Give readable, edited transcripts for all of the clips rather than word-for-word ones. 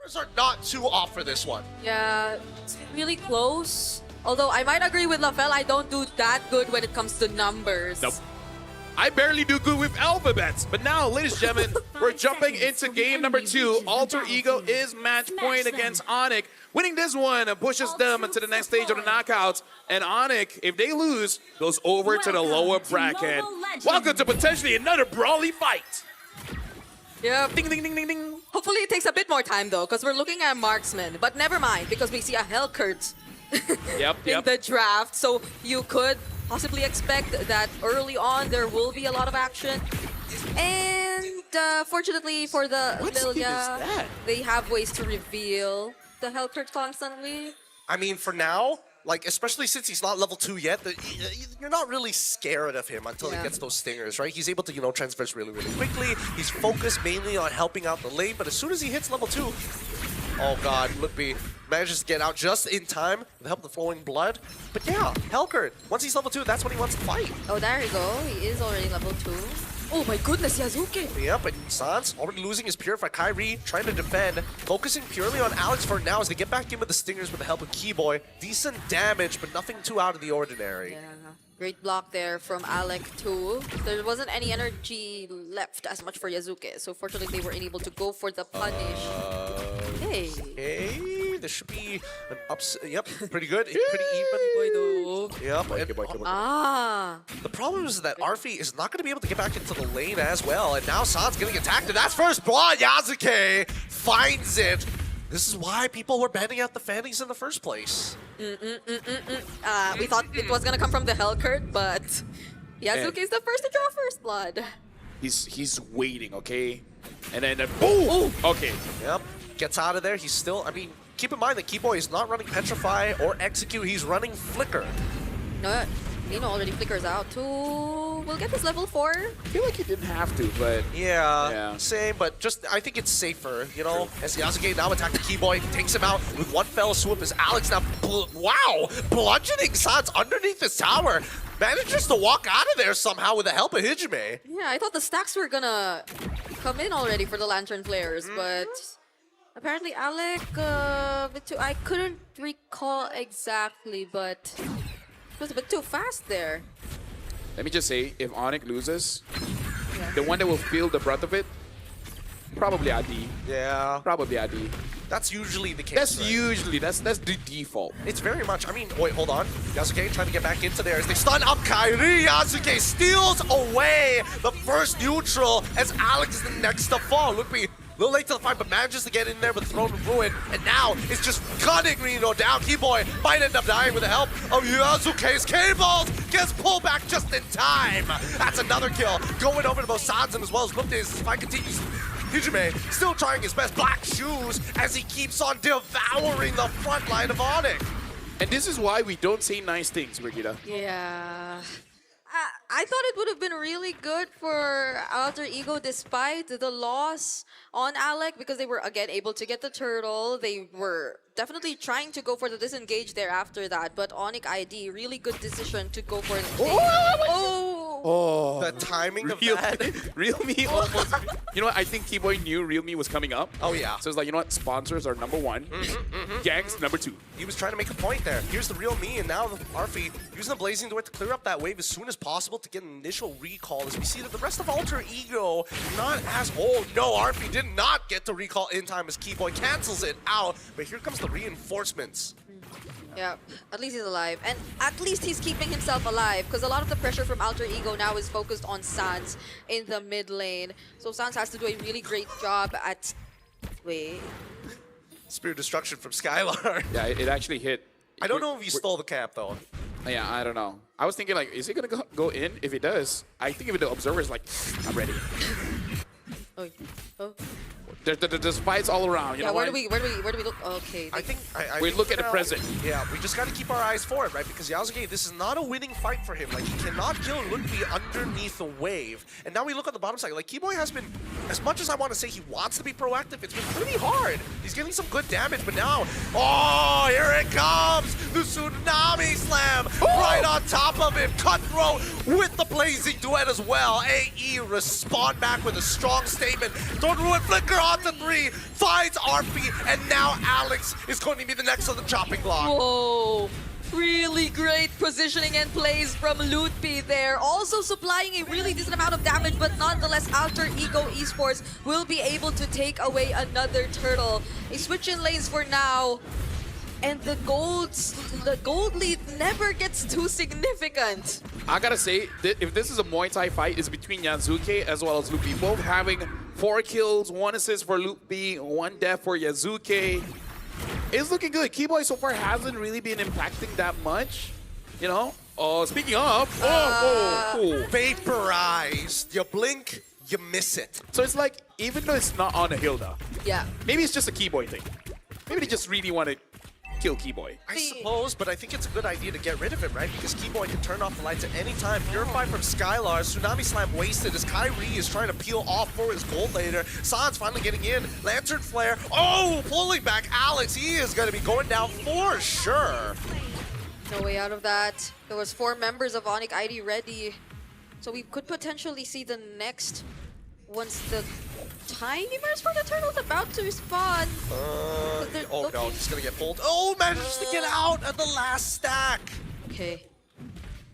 numbers are not too off for this one. Yeah, it's really close. Although I might agree with LaFell, I don't do that good when it comes to numbers. Nope. I barely do good with alphabets. But now, ladies and gentlemen, we're jumping into game number 2. Alter Ego is match point against Onic. Winning this one pushes them to the next stage of the knockouts. And Onic, if they lose, goes over to the lower bracket. Welcome to potentially another brawly fight. Yep. Ding, ding, ding, ding, ding. Hopefully it takes a bit more time though, because we're looking at marksman. But never mind, because we see a Hellcurt in the draft. So you could possibly expect that early on there will be a lot of action. And fortunately for the Lilia, they have ways to reveal the Hellcurt constantly. I mean, for now, like, especially since he's not level 2 yet, you're not really scared of him until he gets those stingers, right? He's able to, you know, transverse really, really quickly. He's focused mainly on helping out the lane, but as soon as he hits level 2, oh god, Lookby manages to get out just in time with the help of the flowing blood. But yeah, Hellcurt, once he's level 2, that's when he wants to fight. Oh, there you go. He is already level 2. Oh my goodness, Yazuki! Yep, and Sans already losing his Purify. Kyrie trying to defend, focusing purely on Alex for now as they get back in with the Stingers with the help of Keyboy. Decent damage, but nothing too out of the ordinary. Yeah, great block there from Alec too. There wasn't any energy left as much for Yazuki, so fortunately they were unable to go for the punish. Hey, this should be an yep, pretty good, pretty even. Yep, the problem is that Arfi is not going to be able to get back into the lane as well, and now San's getting attacked, and that's first blood. Yasuke finds it. This is why people were banning out the Fannies in the first place. We thought it was going to come from the Hellcurt, but Yazuki is the first to draw first blood. He's waiting, okay? And then boom! Okay. Yep, gets out of there. He's still, I mean, keep in mind that Keyboy is not running Petrify or Execute. He's running Flicker. No, Nino already flickers out too. We'll get this level 4. I feel like he didn't have to, but... Yeah, same, but just, I think it's safer, you know? As Yasuke now attacks Keyboy, takes him out with one fell swoop as Alex now, wow! Bludgeoning Sans underneath this tower. Manages to walk out of there somehow with the help of Hijime. Yeah, I thought the stacks were gonna come in already for the Lantern Flares, but... Apparently Alec, I couldn't recall exactly, but... It was a bit too fast there. Let me just say, if Onic loses, the one that will feel the brunt of it, probably Adi. Yeah. Probably Adi. That's usually the case. That's that's the default. It's very much, I mean, wait, hold on. Yasuke trying to get back into there as they stun up Kyrie. Yasuke steals away the first neutral as Alex is the next to fall. Look, a little late to the fight, but manages to get in there with Throne of Ruin. And now it's just cutting Reno down. Keyboy might end up dying with the help of Yasuke's cables. Gets pulled back just in time. That's another kill. Going over to both sides and as well as Lookdays as the fight continues. Hijime still trying his best. Black shoes as he keeps on devouring the front line of Onic. And this is why we don't say nice things, Brigitte. Yeah. I thought it would have been really good for Alter Ego despite the loss on Alec because they were again able to get the turtle. They were definitely trying to go for the disengage there after that, but Onic ID, really good decision to go for it. Oh, the timing of that. Realme almost. You know what? I think Keyboy knew Realme was coming up. Oh, yeah. So it's like, you know what? Sponsors are number 1. Gangs, number 2. He was trying to make a point there. Here's the Realme, and now Arfi using the Blazing Door to clear up that wave as soon as possible to get an initial recall as we see that the rest of Alter Ego not as... Oh, no, Arfi did not get the recall in time as Keyboy cancels it out. But here comes the reinforcements. Yeah, at least he's alive. And at least he's keeping himself alive because a lot of the pressure from Alter Ego now is focused on Sans in the mid lane. So Sans has to do a really great job at... Wait. Spirit Destruction from Skylar. Yeah, it actually hit. I don't know if he stole the cap, though. Yeah, I don't know. I was thinking, like, is he going to go in? If it does, I think if the Observer is like, I'm ready. Oh. There's fights all around. You know where do we look? Okay. I think we look at the present. Yeah, we just got to keep our eyes for it, right? Because Yasuke, this is not a winning fight for him. Like, he cannot kill Lookby underneath the wave. And now we look at the bottom side. Like, Keyboy has been, as much as I want to say he wants to be proactive, it's been pretty hard. He's getting some good damage, but now, oh, here it comes! The Tsunami Slam right on top of him. Cutthroat with the Blazing Duet as well. AE respond back with a strong statement. Don't ruin Flicker on onto 3, finds RP, and now Alex is going to be the next on the chopping block. Whoa. Really great positioning and plays from Lutpi there. Also supplying a really decent amount of damage, but nonetheless, Alter Ego Esports will be able to take away another turtle. A switch in lanes for now. And the gold lead never gets too significant. I gotta say, if this is a Muay Thai fight, it's between Yazuke as well as Lutpi. Both having 4 kills, 1 assist for Lutpi, 1 death for Yazuke. It's looking good. Keyboy so far hasn't really been impacting that much, you know? Oh, speaking of, Vaporized. You blink, you miss it. So it's like, even though it's not on a Hilda, Yeah. maybe it's just a Keyboy thing. Maybe they just really want to kill Keyboy. I suppose, but I think it's a good idea to get rid of him, right? Because Keyboy can turn off the lights at any time. Purify from Skylar, Tsunami Slam wasted as Kyrie is trying to peel off for his gold later. San's finally getting in. Lantern Flare. Oh, pulling back Alex. He is going to be going down for sure. No way out of that. There was 4 members of Onic ID ready. So we could potentially see the next once the timers for the turtle's about to spawn. Oh no, he's gonna get pulled. Oh, manages to get out at the last stack. Okay.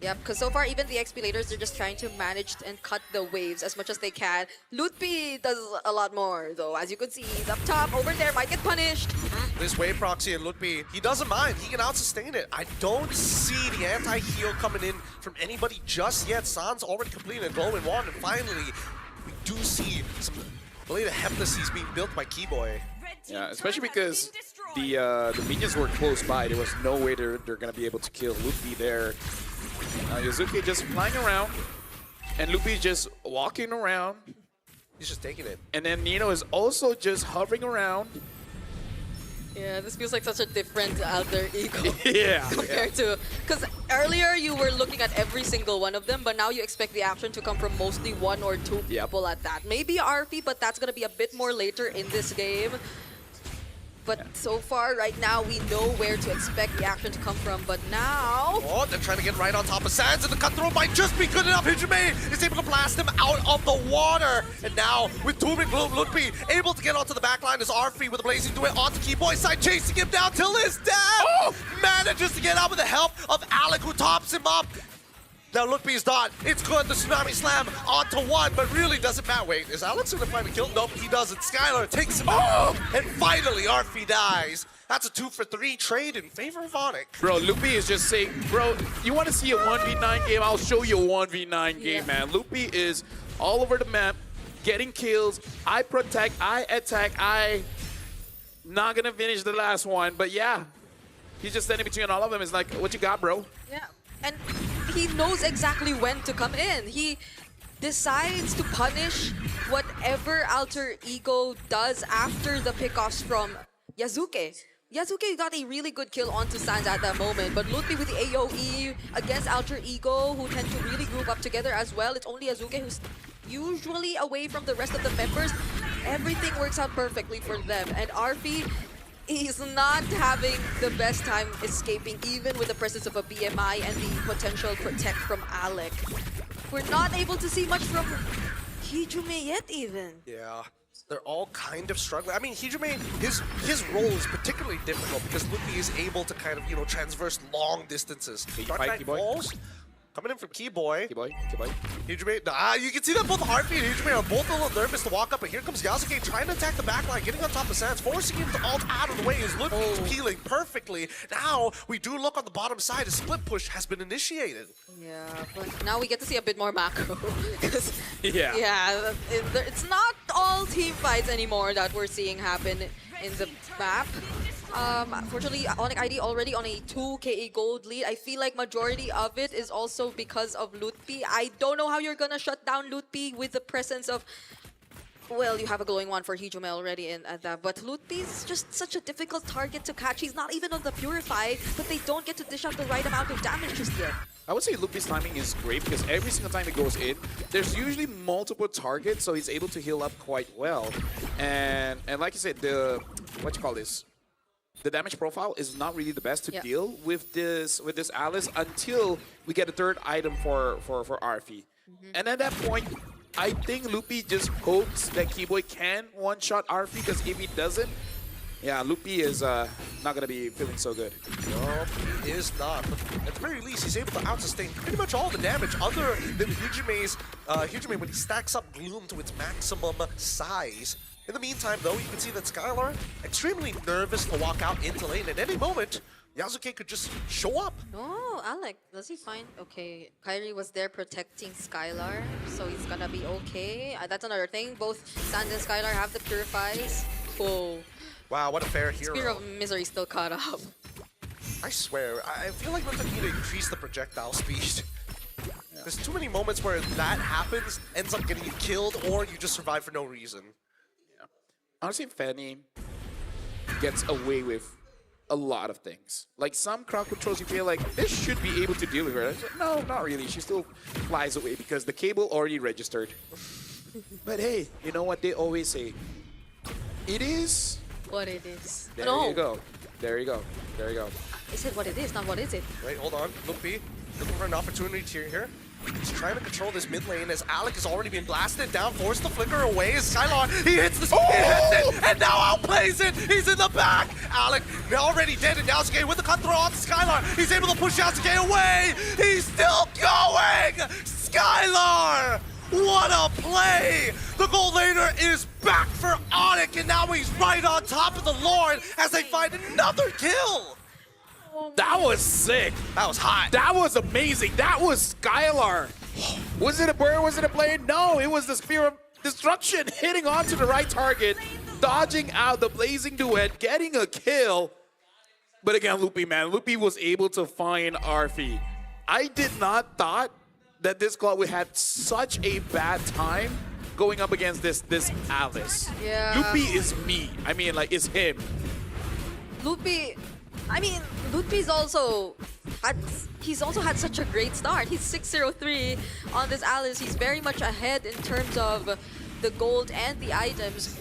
Yeah, because so far even the XP leaders, they're just trying to manage and cut the waves as much as they can. Lutpi does a lot more though. As you can see, he's up top, over there, might get punished. This wave proxy and Lutpi, he doesn't mind. He can out-sustain it. I don't see the anti-heal coming in from anybody just yet. San's already completed a glowing wand, and finally, we do see some Blade of Heptases being built by Keyboy. Yeah, especially because the minions were close by. There was no way they're going to be able to kill Lutpi there. Yazuki just flying around, and Lutpi just walking around. He's just taking it. And then Nino is also just hovering around. Yeah, this feels like such a different Alter Ego. Yeah. Compared to, because earlier you were looking at every single one of them, but now you expect the action to come from mostly 1 or 2 people at that. Maybe RP, but that's going to be a bit more later in this game. But so far, right now, we know where to expect the action to come from. But now... Oh, they're trying to get right on top of Sands, and the cutthroat might just be good enough. Hijime is able to blast him out of the water. And now, with Doom and Gloom, Lutpi able to get onto the back line as RP with a blazing duet onto Keyboy side, chasing him down till his death. Oh! Manages to get out with the help of Alec, who tops him up. Now Lutpi's done. It's good. The Tsunami Slam onto 1, but really doesn't matter. Wait, is Alex going to find a kill? Nope, he doesn't. Skylar takes him out. And finally, RP dies. That's a 2-for-3 trade in favor of Onic. Bro, Lutpi is just saying, bro, you want to see a 1v9 game? I'll show you a 1v9 game, man. Lutpi is all over the map, getting kills. I protect, I attack, I not going to finish the last one. But yeah, he's just standing between all of them. It's like, what you got, bro? Yeah, and he knows exactly when to come in. He decides to punish whatever Alter Ego does after the pickoffs from Yazuke. Yazuke got a really good kill onto Sans at that moment, but Lutpi with the AoE against Alter Ego, who tend to really group up together as well. It's only Yazuke who's usually away from the rest of the members. Everything works out perfectly for them, and RP, he's not having the best time escaping, even with the presence of a BMI and the potential protect from Alec. We're not able to see much from Hijime yet, even. Yeah, they're all kind of struggling. I mean, Hijime, his role is particularly difficult because Lutpi is able to kind of, you know, transverse long distances. Dark Knight falls. Coming in from Keyboy. Keyboy. Hijime, you can see that both RP and Hijime are both a little nervous to walk up, and here comes Yasuke trying to attack the backline, getting on top of Sans, forcing him to ult out of the way. His Lutpi's peeling perfectly. Now, we do look on the bottom side. A split push has been initiated. Yeah, but now we get to see a bit more macro. Yeah, it's not all team fights anymore that we're seeing happen in the map. Unfortunately, Onic ID already on a 2 KE gold lead. I feel like majority of it is also because of Lutpi. I don't know how you're gonna shut down Lutpi with the presence of... Well, you have a glowing one for Hijime already at that, but Lutpi is just such a difficult target to catch. He's not even on the Purify, but they don't get to dish out the right amount of damage just yet. I would say Lutpi's timing is great because every single time he goes in, there's usually multiple targets, so he's able to heal up quite well. And like you said, the damage profile is not really the best to deal with this Alice until we get a third item for RP. And at that point, I think Loopy just hopes that Keyboy can one-shot RP, because if he doesn't, yeah, Loopy is not going to be feeling so good. No, he is not. But at the very least, he's able to out-sustain pretty much all the damage other than Hyujume when he stacks up Gloom to its maximum size. In the meantime, though, you can see that Skylar extremely nervous to walk out into lane. At any moment, Yasuke could just show up. Oh, Alec, does he find... Okay, Kyrie was there protecting Skylar, so he's gonna be okay. That's another thing. Both Sans and Skylar have the Purifies. Whoa. Wow, what a fair hero. Spear of Misery still caught up. I swear, I feel like we need to increase the projectile speed. There's too many moments where that happens, ends up getting you killed, or you just survive for no reason. Yeah. Honestly, Fanny gets away with a lot of things. Like some crowd controls, you feel like this should be able to deal with her. No, not really. She still flies away because the cable already registered. But hey, you know what they always say? It is what it is. There no. you go. There you go. There you go. Is it what it is, not what is it? Wait, hold on. Loopy looking for an opportunity here. He's trying to control this mid lane as Alec has already been blasted down, forced to flicker away as Skylon, he hits the he hits it, and now outplays it! He's in the back! Alec already dead, and Yasuke with the cutthroat on Skylar. He's able to push Yasuke away! He's still going! Skylar! What a play! The gold laner is back for Onic, and now he's right on top of the Lord as they find another kill! That was sick. That was hot. That was amazing. That was Skylar. Was it a bird? Was it a blade? No, it was the Spear of Destruction hitting onto the right target, dodging out the Blazing Duet, getting a kill. But again, Loopy, man, Loopy was able to find Arfi. I did not thought that this club would have such a bad time going up against this Alice. Yeah. Loopy is me. I mean, like, it's him. Ludwig's also had such a great start. He's 6-0-3 on this Alice. He's very much ahead in terms of the gold and the items.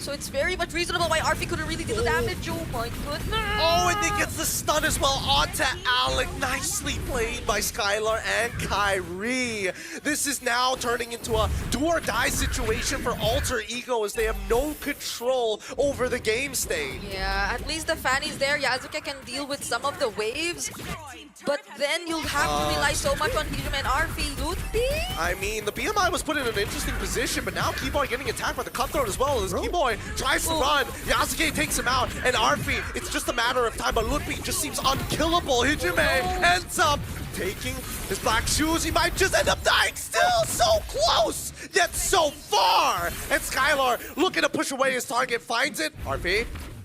So it's very much reasonable why Arfi couldn't really do the damage. Oh my goodness. Oh, and he gets the stun as well onto Alec. Nicely played by Skylar and Kyrie. This is now turning into a do-or-die situation for Alter Ego as they have no control over the game state. Yeah, at least the Fanny's there. Yasuke can deal with some of the waves. But then you'll have to rely so much on Hyujume and Arfi. Ludwig? I mean, the BMI was put in an interesting position, but now Keyboy getting attacked by the cutthroat as well as Keyboy tries to run. Yasuke takes him out, and Arfi, it's just a matter of time, but Ludwig just seems unkillable. Hyujume ends up taking his black shoes. He might just end up dying. Still so close, yet so far. And Skylar looking to push away his target, finds it.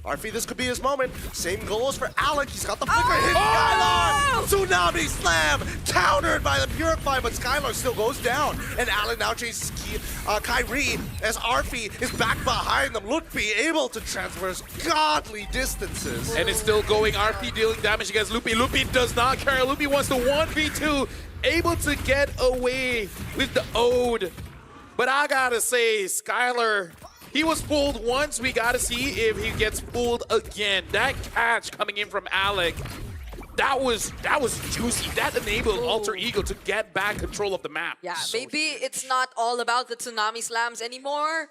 Arfi, this could be his moment. Same goals for Alec. He's got the flicker. Hit Skylar! Tsunami Slam! Countered by the Purify, but Skylar still goes down. And Alec now chases Kyrie as Arfi is back behind them. Ludwig able to traverse godly distances. And it's still going. RP dealing damage against Loopy. Loopy does not care. Loopy wants to 1v2. Able to get away with the Ode. But I gotta say, Skylar, he was fooled once. We gotta see if he gets fooled again. That catch coming in from Alec, that was juicy. That enabled Alter Ego to get back control of the map. Yeah, maybe it's not all about the Tsunami Slams anymore.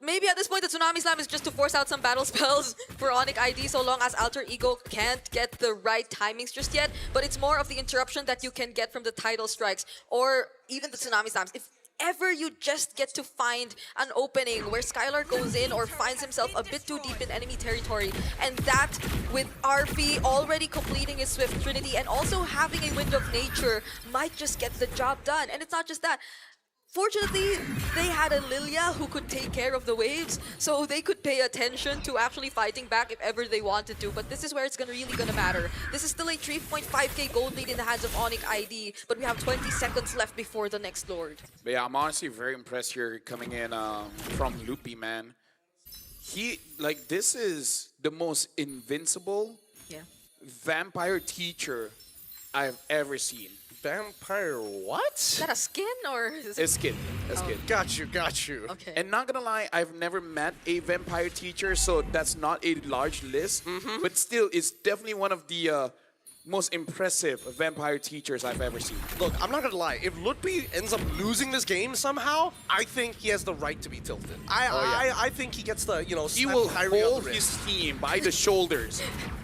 Maybe at this point, the Tsunami Slam is just to force out some battle spells for Onic ID so long as Alter Ego can't get the right timings just yet. But it's more of the interruption that you can get from the tidal strikes or even the Tsunami Slams. If ever you just get to find an opening where Skylar goes in or finds himself a bit too deep in enemy territory, and that with Arfi already completing his Swift Trinity and also having a Wind of Nature might just get the job done. And it's not just that. Fortunately, they had a Lilia who could take care of the waves, so they could pay attention to actually fighting back if ever they wanted to. But this is where it's really gonna matter. This is still a 3.5k gold lead in the hands of Onic ID, but we have 20 seconds left before the next Lord. But yeah, I'm honestly very impressed here coming in from Loopy, man. This is the most invincible vampire teacher I've ever seen. Vampire what? Is that a skin or is it? A skin. Got you. Okay. And not gonna lie, I've never met a vampire teacher, so that's not a large list. But still, it's definitely one of the most impressive vampire teachers I've ever seen. Look, I'm not gonna lie. If Lutpi ends up losing this game somehow, I think he has the right to be tilted. I think he gets the, you know, He slap will Kyrie on hold the wrist. his team by the shoulders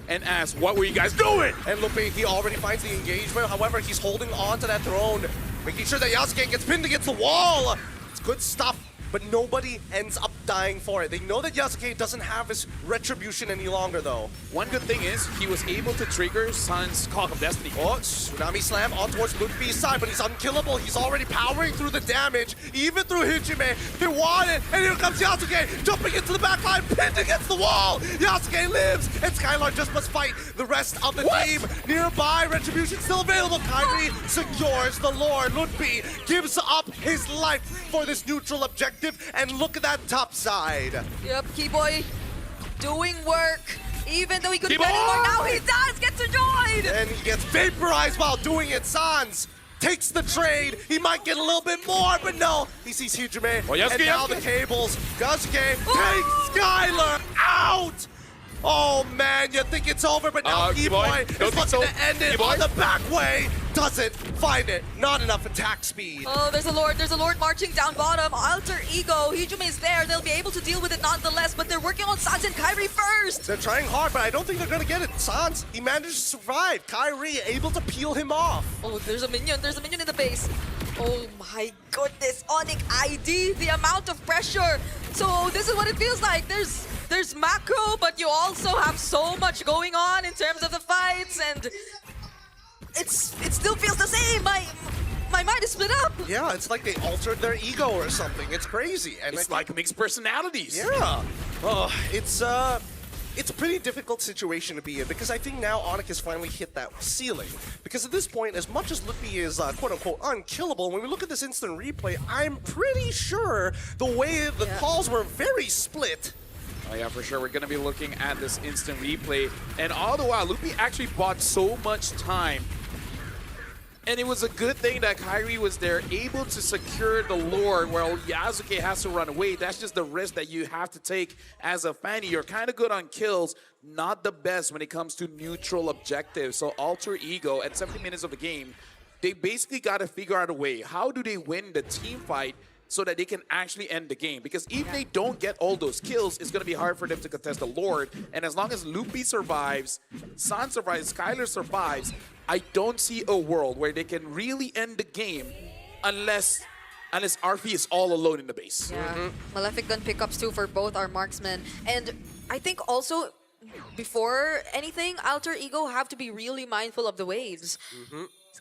and ask, what were you guys doing? And Lutpi, he already finds the engagement. However, he's holding on to that throne, making sure that Yasuke gets pinned against the wall. It's good stuff. But nobody ends up dying for it. They know that Yasuke doesn't have his retribution any longer, though. One good thing is he was able to trigger Sun's Call of Destiny. Oh, Tsunami Slam on towards Lutpi's side, but he's unkillable. He's already powering through the damage, even through Hijime. They want it, and here comes Yasuke, jumping into the back line, pinned against the wall. Yasuke lives, and Skylar just must fight the rest of the team. Nearby, retribution still available. Kyrie secures the Lord. Lutpi gives up his life for this neutral objective. And look at that top side. Yep, Keyboy doing work. Even though he couldn't Keyboy! get anymore, now he does get to join! And he gets vaporized while doing it. Sans takes the trade. He might get a little bit more, but no. He sees Hijime. Oh, Yasuke, and now Yasuke. the cables. Yasuke takes Skylar out. Oh man, you think it's over, but now Keyboy, Keyboy don't is think looking so. to end it Keyboy. on the back way. Doesn't find it. Not enough attack speed. Oh, there's a Lord marching down bottom. Alter Ego, Hijime is there. They'll be able to deal with it nonetheless, but they're working on Sans and Kyrie first. They're trying hard, but I don't think they're gonna get it. Sans, he managed to survive. Kyrie able to peel him off. Oh, there's a minion in the base. Oh my goodness, Onic ID, the amount of pressure. So this is what it feels like. There's macro, but you also have so much going on in terms of the fights, and it still feels the same. My mind is split up. Yeah, it's like they altered their ego or something. It's crazy. And It's like mixed personalities. yeah. Oh, it's a pretty difficult situation to be in because I think now Onic has finally hit that ceiling. Because at this point, as much as Lutpi is quote-unquote unkillable, when we look at this instant replay, I'm pretty sure the way the calls were very split. Oh yeah, for sure. We're going to be looking at this instant replay. And all the while, Lutpi actually bought so much time. And it was a good thing that Kyrie was there, able to secure the Lord while Yasuke has to run away. That's just the risk that you have to take as a Fanny. You're kind of good on kills, not the best when it comes to neutral objectives. So Alter Ego, at 70 minutes of the game, they basically got to figure out a way. How do they win the team fight so that they can actually end the game? Because if they don't get all those kills, it's going to be hard for them to contest the Lord. And as long as Lutpi survives, San survives, Skylar survives, I don't see a world where they can really end the game unless Arfi is all alone in the base. Yeah, Malefic gun pickups too for both our marksmen. And I think also, before anything, Alter Ego have to be really mindful of the waves.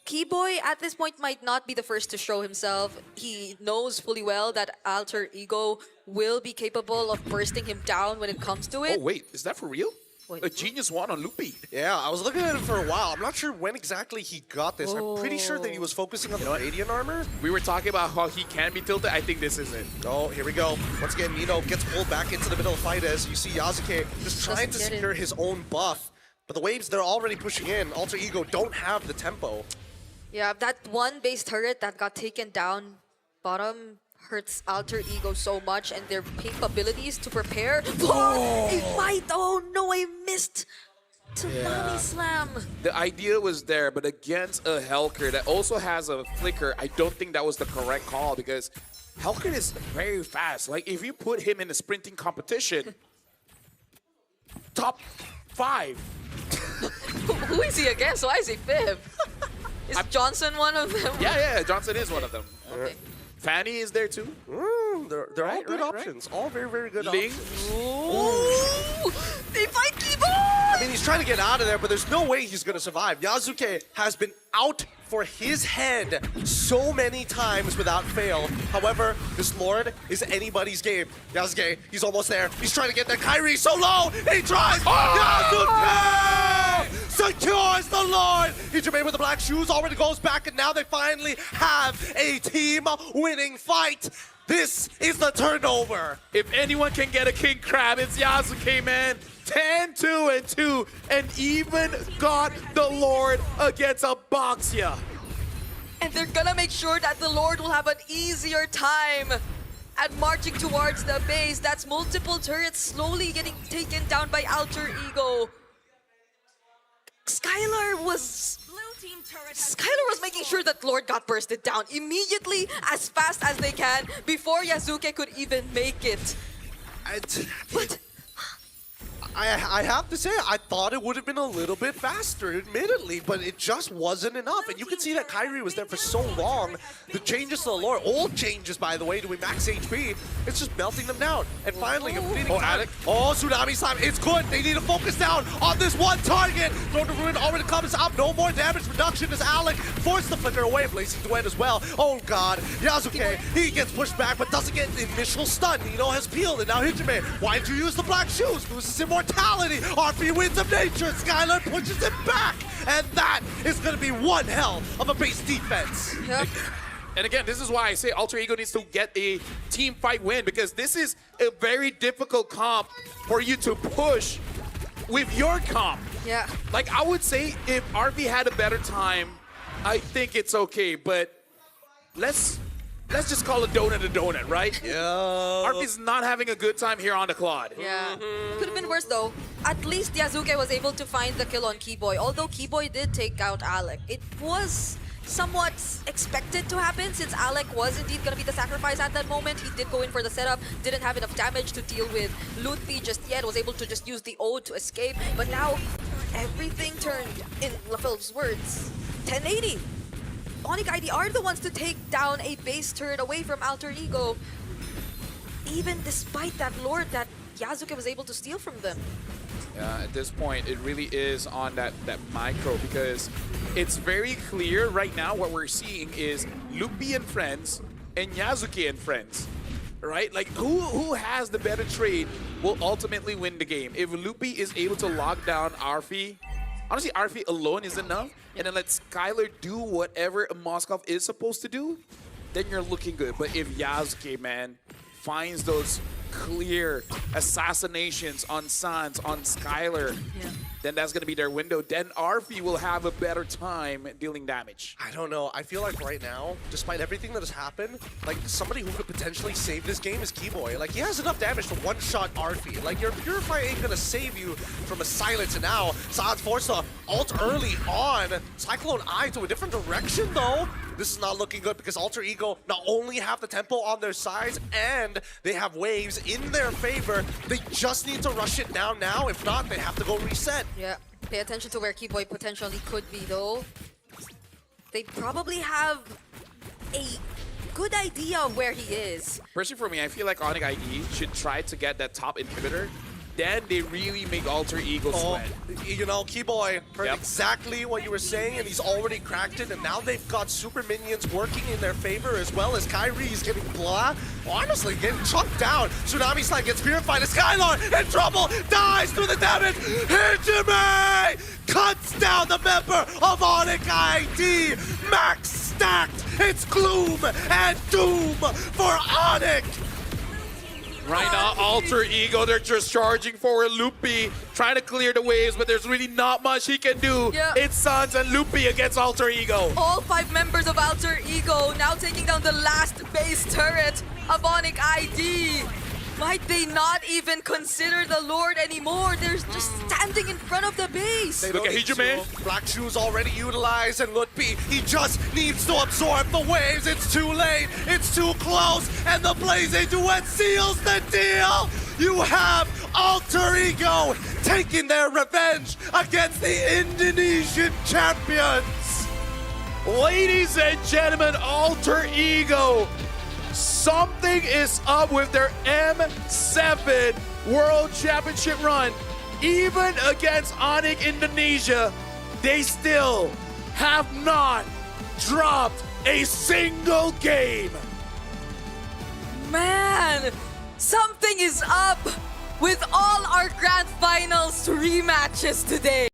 Keyboy at this point might not be the first to show himself. He knows fully well that Alter Ego will be capable of bursting him down when it comes to it. Oh wait, is that for real? Wait. A genius one on Lutpi. Yeah, I was looking at it for a while. I'm not sure when exactly he got this. I'm pretty sure that he was focusing on the radiant armor. We were talking about how he can be tilted. I think this is it. Oh, here we go. Once again, Nino gets pulled back into the middle of the fight as you see Yasuke just trying to Doesn't get secure it. his own buff. But the waves, they're already pushing in. Alter Ego don't have the tempo. Yeah, that one base turret that got taken down bottom hurts Alter Ego so much, and their capabilities to prepare for a fight. Oh no, I missed Tsunami Slam. The idea was there, but against a Helker that also has a flicker, I don't think that was the correct call because Helker is very fast. Like, if you put him in a sprinting competition, top 5. Who is he against? Why is he fifth? Is Johnson one of them? Yeah, Johnson is one of them. Okay. Fanny is there too. They're all good options. All very, very good Ling. options. Ooh, they fight Keyboy! I mean, he's trying to get out of there, but there's no way he's going to survive. Yasuke has been out for his head so many times without fail. However, this Lord is anybody's game. Yasuke, he's almost there. He's trying to get there. Kyrie so low. He tries. Yasuke secures the Lord. Hijime with the black shoes already goes back, and now they finally have a team-winning fight. This is the turnover. If anyone can get a king crab, it's Yasuke, man. 10-2-2, and even got the Lord against a Boxia. And they're gonna make sure that the Lord will have an easier time at marching towards the base. That's multiple turrets slowly getting taken down by Alter Ego. Sky Skylar was making sure that Lord got bursted down immediately, as fast as they can, before Yasuke could even make it. But I have to say, I thought it would have been a little bit faster, admittedly, but it just wasn't enough. And you can see that Kairi was there for so long. The changes to the lore, old changes, by the way, doing max HP, it's just melting them down. And finally, completing time. Oh, Tsunami Slime, it's good. They need to focus down on this one target. Throne of Ruin already comes up. No more damage reduction as Alec forced the flicker away. Blazing Duet as well. Oh, God. Yasuke, he gets pushed back, but doesn't get the initial stun. Nino has peeled, and now Hijime, why did you use the black shoes? Loses immortality. RP Winds of Nature. Skylar pushes it back. And that is going to be one hell of a base defense. Yep. And again, this is why I say Alter Ego needs to get a team fight win, because this is a very difficult comp for you to push with your comp. Yeah. Like, I would say if RP had a better time, I think it's okay, but let's just call a donut, right? Yeah. RP's not having a good time here on the Claude. Yeah. Could have been worse though. At least Yasuke was able to find the kill on Keyboy. Although Keyboy did take out Alec, it was somewhat expected to happen since Alec was indeed going to be the sacrifice at that moment. He did go in for the setup, didn't have enough damage to deal with Lutfi just yet, was able to just use the ode to escape. But now everything turned, in LaFel's words, 1080. Onic ID are the ones to take down a base turret away from Alter Ego, even despite that lord that Yasuke was able to steal from them. At this point, it really is on that micro, because it's very clear right now what we're seeing is Lupi and friends and Yasuke and friends, right? Like, who has the better trade will ultimately win the game. If Lupi is able to lock down Arfi, honestly, Arfi alone is enough, and then let Skylar do whatever Moskov is supposed to do, then you're looking good. But if Yasuke, man, finds those clear assassinations on Sans, on Skylar, then that's going to be their window. Then Arfi will have a better time dealing damage. I don't know. I feel like right now, despite everything that has happened, like somebody who could potentially save this game is Keyboy. Like, he has enough damage to one-shot Arfi. Like, your Purify ain't gonna save you from a silence. And now, Sans forced to ult early on. Cyclone Eye to a different direction, though. This is not looking good because Alter Ego not only have the tempo on their sides, and they have waves in their favor. They just need to rush it down now. If not, they have to go reset. Yeah, pay attention to where Keyboy potentially could be though. They probably have a good idea of where he is. Personally for me, I feel like Onic ID should try to get that top inhibitor. Then they really make Alter Ego sweat. You know, Keyboy heard exactly what you were saying, and he's already cracked it, and now they've got super minions working in their favor, as well as Kyrie's getting honestly getting chunked down. Tsunami Slide gets purified, and Skylar in trouble, dies through the damage. Hijime cuts down the member of Onic ID. Max stacked. It's gloom and doom for Onic. Right now, Alter Ego, they're just charging forward. Lupi trying to clear the waves, but there's really not much he can do. Yeah. It's Sans and Lupi against Alter Ego. All 5 members of Alter Ego now taking down the last base turret of Onic ID. Might they not even consider the Lord anymore? They're just standing in front of the base. They Look at Hijime. Black Shoes already utilized, and Lutfi, he just needs to absorb the waves. It's too late. It's too close. And the Blazing Duet seals the deal. You have Alter Ego taking their revenge against the Indonesian champions. Ladies and gentlemen, Alter Ego, something is up with their M7 World Championship run. Even against Onic Indonesia, they still have not dropped a single game. Man, something is up with all our Grand Finals rematches today.